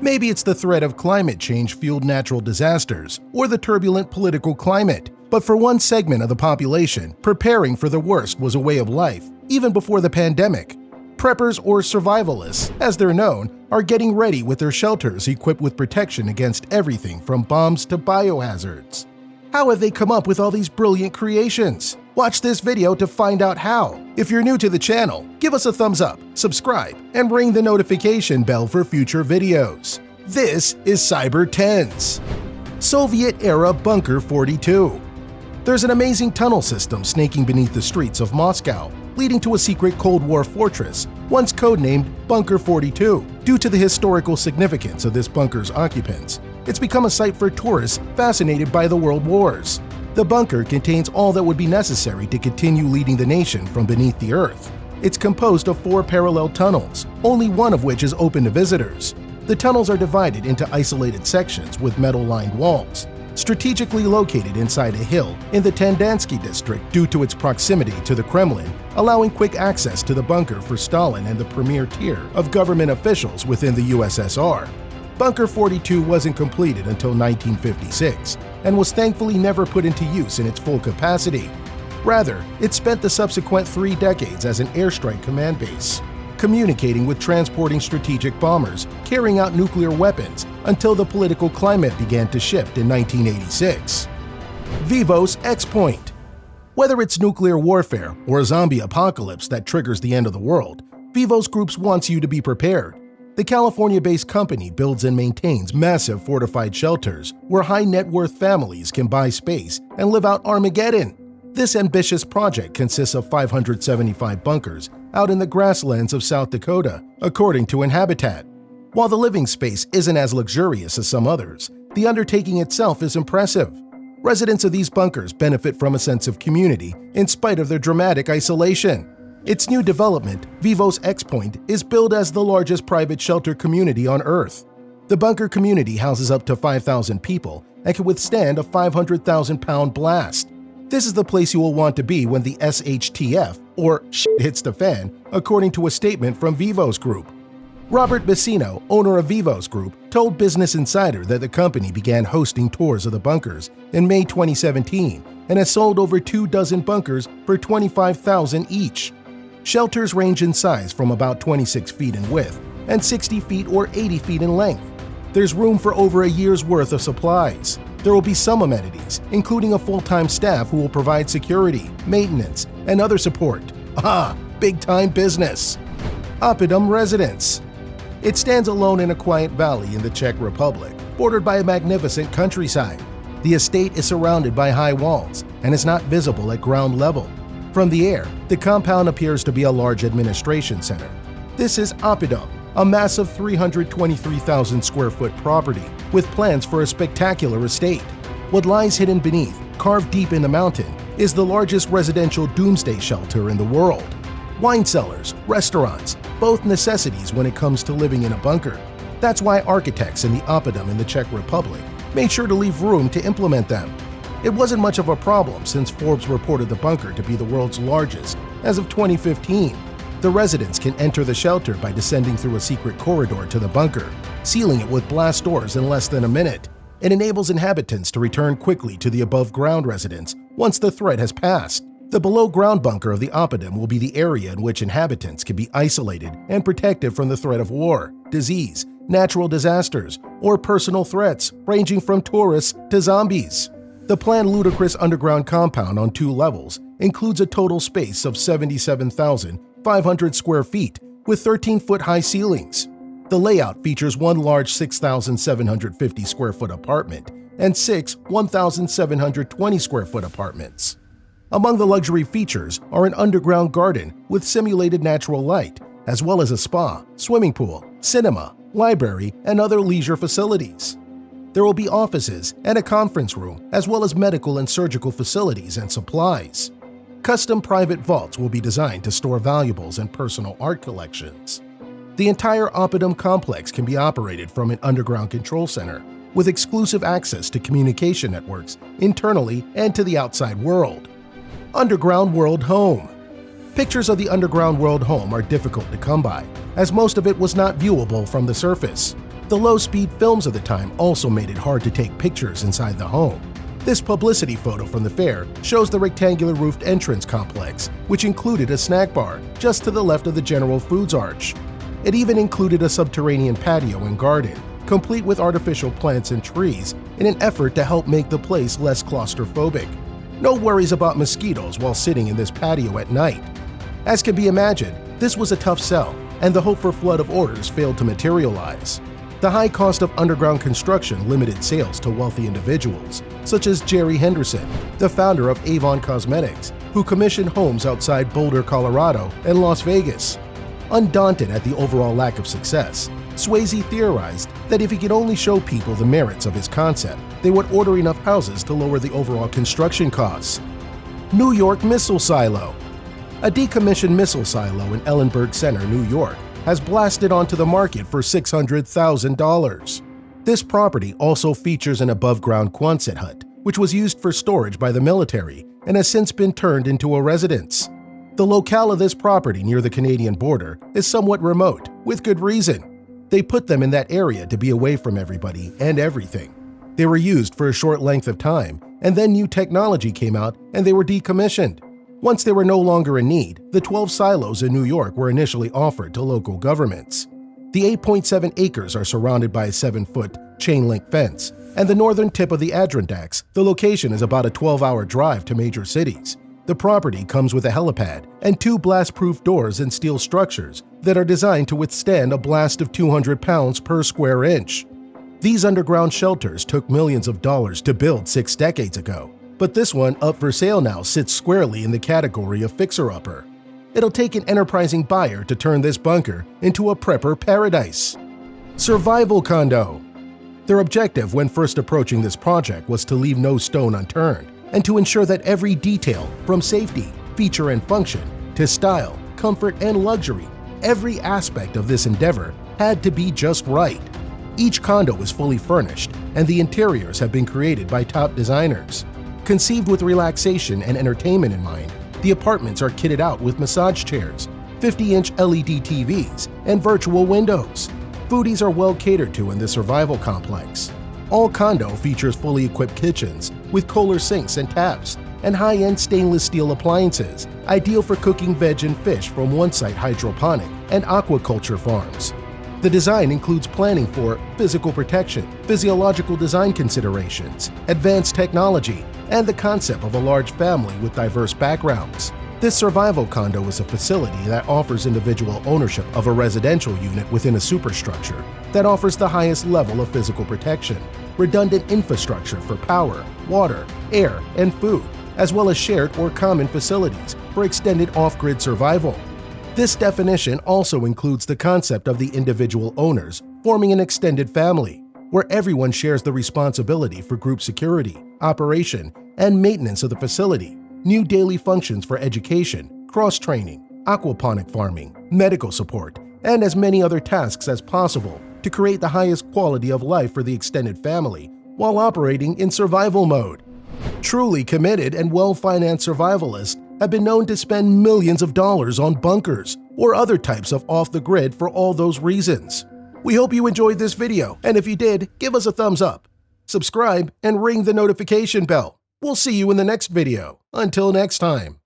Maybe it's the threat of climate change-fueled natural disasters or the turbulent political climate. But for one segment of the population, preparing for the worst was a way of life, even before the pandemic. Preppers, or survivalists, as they're known, are getting ready with their shelters equipped with protection against everything from bombs to biohazards. How have they come up with all these brilliant creations? Watch this video to find out how. If you're new to the channel, give us a thumbs up, subscribe, and ring the notification bell for future videos. This is Cyber 10's Soviet-era Bunker 42. There's an amazing tunnel system snaking beneath the streets of Moscow, leading to a secret Cold War fortress, once codenamed Bunker 42. Due to the historical significance of this bunker's occupants, it's become a site for tourists fascinated by the world wars. The bunker contains all that would be necessary to continue leading the nation from beneath the earth. It's composed of 4 parallel tunnels, only one of which is open to visitors. The tunnels are divided into isolated sections with metal-lined walls, strategically located inside a hill in the Tendansky district due to its proximity to the Kremlin, allowing quick access to the bunker for Stalin and the premier tier of government officials within the USSR. Bunker 42 wasn't completed until 1956 and was thankfully never put into use in its full capacity. Rather, it spent the subsequent 3 decades as an airstrike command base, communicating with transporting strategic bombers, carrying out nuclear weapons, until the political climate began to shift in 1986. Vivos XPoint. Whether it's nuclear warfare or a zombie apocalypse that triggers the end of the world, Vivos Groups wants you to be prepared. The California-based company builds and maintains massive fortified shelters where high-net-worth families can buy space and live out Armageddon. This ambitious project consists of 575 bunkers out in the grasslands of South Dakota, according to Inhabitat. While the living space isn't as luxurious as some others, the undertaking itself is impressive. Residents of these bunkers benefit from a sense of community in spite of their dramatic isolation. Its new development, Vivos XPoint, is billed as the largest private shelter community on Earth. The bunker community houses up to 5,000 people and can withstand a 500,000-pound blast. This is the place you will want to be when the SHTF, or shit hits the fan, according to a statement from Vivos Group. Robert Bassino, owner of Vivos Group, told Business Insider that the company began hosting tours of the bunkers in May 2017 and has sold over 24 bunkers for $25,000 each. Shelters range in size from about 26 feet in width and 60 feet or 80 feet in length. There's room for over a year's worth of supplies. There will be some amenities, including a full-time staff who will provide security, maintenance, and other support. Big-time business! Oppodum Residence. It stands alone in a quiet valley in the Czech Republic, bordered by a magnificent countryside. The estate is surrounded by high walls and is not visible at ground level. From the air, the compound appears to be a large administration center. This is Oppodum, a massive 323,000 square foot property with plans for a spectacular estate. What lies hidden beneath, carved deep in the mountain, is the largest residential doomsday shelter in the world. Wine cellars, restaurants, both necessities when it comes to living in a bunker. That's why architects in the Oppodum in the Czech Republic made sure to leave room to implement them. It wasn't much of a problem since Forbes reported the bunker to be the world's largest as of 2015. The residents can enter the shelter by descending through a secret corridor to the bunker, sealing it with blast doors in less than a minute. It enables inhabitants to return quickly to the above-ground residence once the threat has passed. The below-ground bunker of the Oppodum will be the area in which inhabitants can be isolated and protected from the threat of war, disease, natural disasters, or personal threats ranging from tourists to zombies. The planned ludicrous underground compound on 2 levels includes a total space of 77,500 square feet with 13-foot-high ceilings. The layout features one large 6,750 square foot apartment and 6 1,720 square foot apartments. Among the luxury features are an underground garden with simulated natural light, as well as a spa, swimming pool, cinema, library, and other leisure facilities. There will be offices and a conference room, as well as medical and surgical facilities and supplies. Custom private vaults will be designed to store valuables and personal art collections. The entire Oppodum complex can be operated from an underground control center, with exclusive access to communication networks internally and to the outside world. Underground World Home. Pictures of the Underground World Home are difficult to come by, as most of it was not viewable from the surface. The low-speed films of the time also made it hard to take pictures inside the home. This publicity photo from the fair shows the rectangular roofed entrance complex, which included a snack bar just to the left of the General Foods arch. It even included a subterranean patio and garden, complete with artificial plants and trees, in an effort to help make the place less claustrophobic. No worries about mosquitoes while sitting in this patio at night. As can be imagined, this was a tough sell, and the hope for flood of orders failed to materialize. The high cost of underground construction limited sales to wealthy individuals, such as Jerry Henderson, the founder of Avon Cosmetics, who commissioned homes outside Boulder, Colorado, and Las Vegas. Undaunted at the overall lack of success, Swayze theorized that if he could only show people the merits of his concept, they would order enough houses to lower the overall construction costs. New York Missile Silo. A decommissioned missile silo in Ellenberg Center, New York, has blasted onto the market for $600,000. This property also features an above-ground Quonset hut, which was used for storage by the military and has since been turned into a residence. The locale of this property near the Canadian border is somewhat remote, with good reason. They put them in that area to be away from everybody and everything. They were used for a short length of time, and then new technology came out and they were decommissioned. Once they were no longer in need, the 12 silos in New York were initially offered to local governments. The 8.7 acres are surrounded by a 7-foot chain-link fence, and the northern tip of the Adirondacks, the location is about a 12-hour drive to major cities. The property comes with a helipad and 2 blast-proof doors and steel structures that are designed to withstand a blast of 200 pounds per square inch. These underground shelters took millions of dollars to build 6 decades ago. But this one up for sale now sits squarely in the category of fixer-upper. It'll take an enterprising buyer to turn this bunker into a prepper paradise. Survival Condo. Their objective when first approaching this project was to leave no stone unturned and to ensure that every detail, from safety, feature and function, to style, comfort and luxury, every aspect of this endeavor had to be just right. Each condo is fully furnished, and the interiors have been created by top designers. Conceived with relaxation and entertainment in mind, the apartments are kitted out with massage chairs, 50-inch LED TVs, and virtual windows. Foodies are well catered to in the survival complex. All condo features fully equipped kitchens with Kohler sinks and taps, and high-end stainless steel appliances, ideal for cooking veg and fish from one-site hydroponic and aquaculture farms. The design includes planning for physical protection, physiological design considerations, advanced technology, and the concept of a large family with diverse backgrounds. This survival condo is a facility that offers individual ownership of a residential unit within a superstructure that offers the highest level of physical protection, redundant infrastructure for power, water, air, and food, as well as shared or common facilities for extended off-grid survival. This definition also includes the concept of the individual owners forming an extended family, where everyone shares the responsibility for group security, operation, and maintenance of the facility, new daily functions for education, cross-training, aquaponic farming, medical support, and as many other tasks as possible to create the highest quality of life for the extended family while operating in survival mode. Truly committed and well-financed survivalists have been known to spend millions of dollars on bunkers or other types of off-the-grid for all those reasons. We hope you enjoyed this video, and if you did, give us a thumbs up. Subscribe and ring the notification bell. We'll see you in the next video. Until next time.